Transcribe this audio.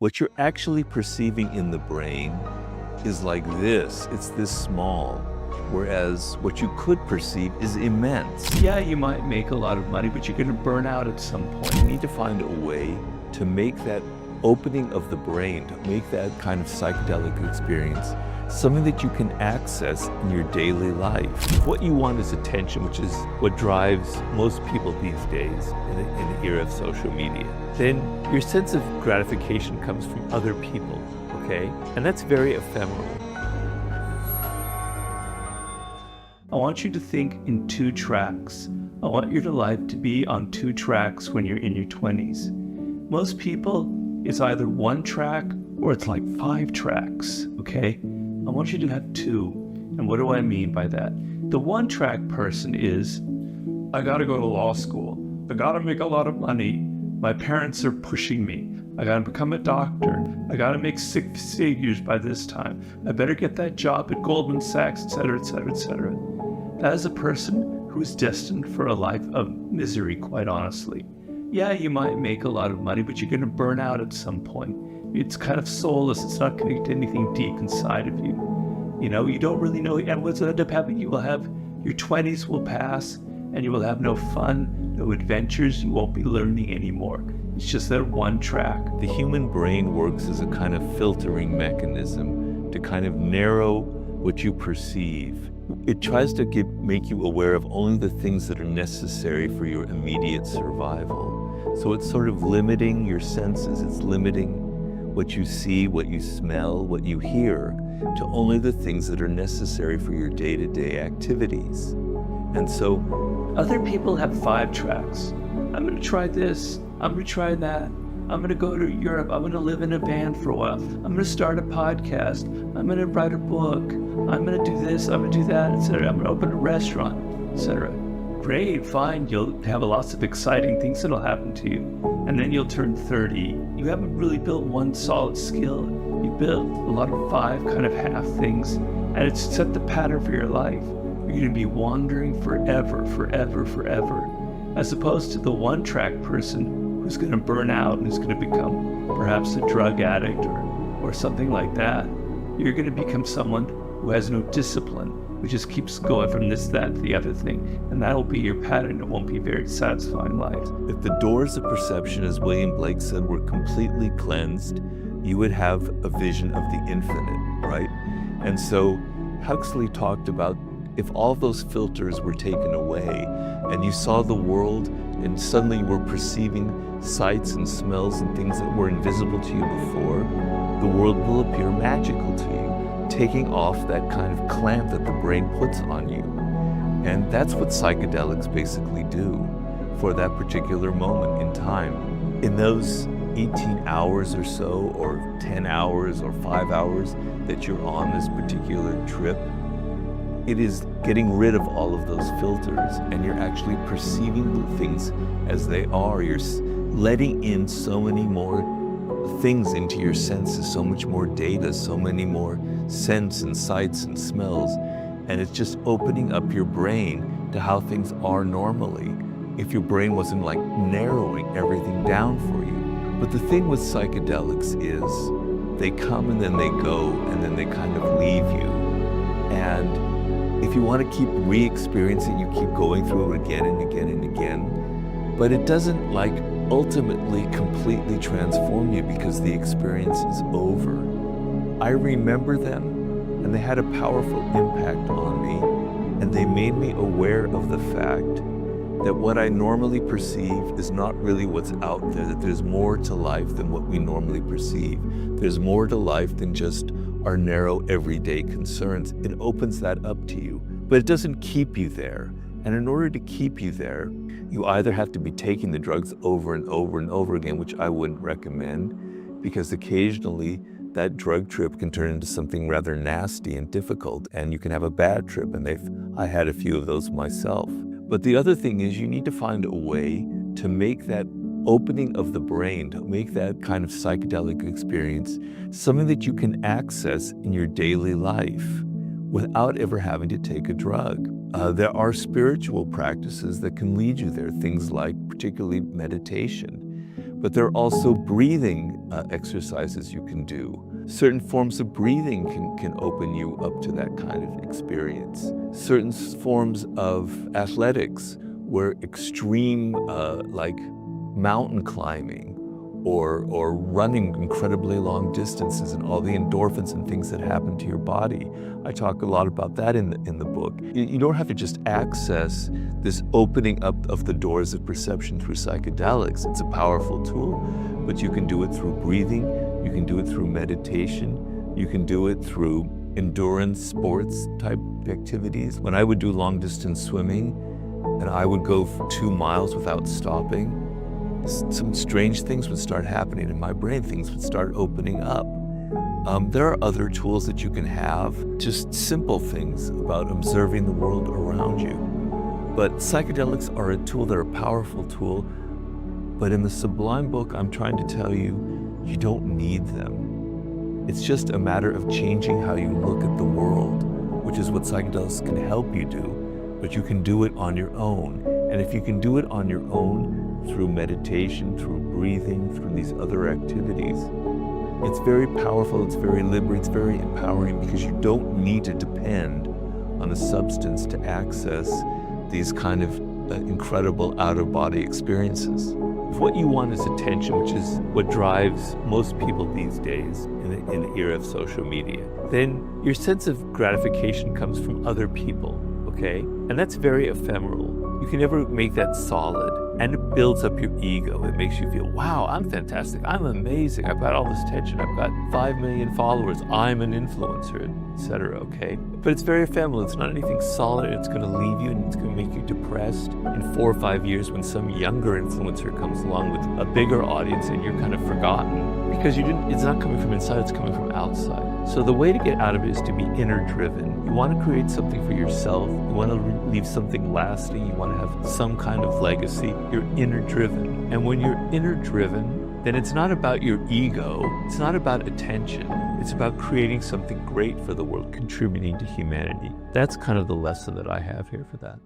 What you're actually perceiving in the brain is like this. It's this small, whereas what you could perceive is immense. Yeah, you might make a lot of money, but you're going to burn out at some point. You need to find a way to make that opening of the brain, to make that kind of psychedelic experience something that you can access in your daily life. What you want is attention, which is what drives most people these days in the era of social media. Then your sense of gratification comes from other people, okay? And that's very ephemeral. I want you to think in 2 tracks. I want your life to be on 2 tracks when you're in your 20s. Most people, it's either 1 track or it's like 5 tracks, okay? I want you to have 2. And what do I mean by that? The 1 track person is, I gotta go to law school. I gotta make a lot of money. My parents are pushing me. I gotta become a doctor. I gotta make 6 figures by this time. I better get that job at Goldman Sachs, etc., etc., etc. That is a person who is destined for a life of misery, quite honestly. Yeah, you might make a lot of money, but you're gonna burn out at some point. It's kind of soulless. It's not connected to anything deep inside of you. You know, you don't really know. And what's going to end up happening, you will have, your 20s will pass and you will have no fun, no adventures. You won't be learning anymore. It's just that 1 track. The human brain works as a kind of filtering mechanism to kind of narrow what you perceive. It tries to make you aware of only the things that are necessary for your immediate survival. So it's sort of limiting your senses. It's limiting what you see, what you smell, what you hear, to only the things that are necessary for your day-to-day activities. And so other people have 5 tracks. I'm going to try this. I'm going to try that. I'm going to go to Europe. I'm going to live in a band for a while. I'm going to start a podcast. I'm going to write a book. I'm going to do this. I'm going to do that, etc. I'm going to open a restaurant, etc. Great, fine. You'll have lots of exciting things that'll happen to you. And then you'll turn 30. You haven't really built 1 solid skill. You built a lot of 5 kind of half things, and it's set the pattern for your life. You're going to be wandering forever, forever, forever, as opposed to the 1 track person who's going to burn out and who's going to become perhaps a drug addict or something like that. You're going to become someone who has no discipline, who just keeps going from this, that, the other thing. And that'll be your pattern. It won't be a very satisfying life. If the doors of perception, as William Blake said, were completely cleansed, you would have a vision of the infinite, right? And so Huxley talked about if all those filters were taken away and you saw the world and suddenly you were perceiving sights and smells and things that were invisible to you before, the world will appear magical to you, taking off that kind of clamp that the brain puts on you. And that's what psychedelics basically do for that particular moment in time. In those 18 hours or so, or 10 hours or 5 hours that you're on this particular trip, it is getting rid of all of those filters, and you're actually perceiving the things as they are. You're letting in so many more things into your senses, so much more data, so many more scents and sights and smells, and it's just opening up your brain to how things are normally if your brain wasn't like narrowing everything down for you. But the thing with psychedelics is they come and then they go and then they kind of leave you. And if you want to keep re-experiencing, you keep going through it again and again and again, but it doesn't like ultimately completely transform you because the experience is over. I remember them, and they had a powerful impact on me, and they made me aware of the fact that what I normally perceive is not really what's out there, that there's more to life than what we normally perceive. There's more to life than just our narrow everyday concerns. It opens that up to you, but it doesn't keep you there. And in order to keep you there, you either have to be taking the drugs over and over and over again, which I wouldn't recommend, because occasionally that drug trip can turn into something rather nasty and difficult, and you can have a bad trip, and I had a few of those myself. But the other thing is you need to find a way to make that opening of the brain, to make that kind of psychedelic experience something that you can access in your daily life without ever having to take a drug. There are spiritual practices that can lead you there, things like particularly meditation, But there are also breathing exercises you can do. Certain forms of breathing can open you up to that kind of experience. Certain forms of athletics where extreme, like mountain climbing or running incredibly long distances and all the endorphins and things that happen to your body. I talk a lot about that in the book. You don't have to just access this opening up of the doors of perception through psychedelics. It's a powerful tool, but you can do it through breathing, you can do it through meditation, you can do it through endurance sports type activities. When I would do long distance swimming and I would go for 2 miles without stopping, some strange things would start happening in my brain. Things would start opening up. There are other tools that you can have, just simple things about observing the world around you. But psychedelics are a tool, they're a powerful tool. But in the Sublime book, I'm trying to tell you, you don't need them. It's just a matter of changing how you look at the world, which is what psychedelics can help you do. But you can do it on your own. And if you can do it on your own, through meditation, through breathing, through these other activities, it's very powerful, it's very liberating, it's very empowering, because you don't need to depend on a substance to access these kind of incredible out-of-body experiences. If what you want is attention, which is what drives most people these days in the era of social media, then your sense of gratification comes from other people, okay? And that's very ephemeral. You can never make that solid. And it builds up your ego. It makes you feel, wow, I'm fantastic. I'm amazing. I've got all this attention. I've got 5 million followers. I'm an influencer, etc. Okay? But it's very ephemeral. It's not anything solid. It's going to leave you and it's going to make you depressed in 4 or 5 years when some younger influencer comes along with a bigger audience and you're kind of forgotten because it's not coming from inside, it's coming from outside. So the way to get out of it is to be inner driven. You want to create something for yourself. You want to leave something lasting. You want to have some kind of legacy. You're inner driven. And when you're inner driven, then it's not about your ego. It's not about attention. It's about creating something great for the world, contributing to humanity. That's kind of the lesson that I have here for that.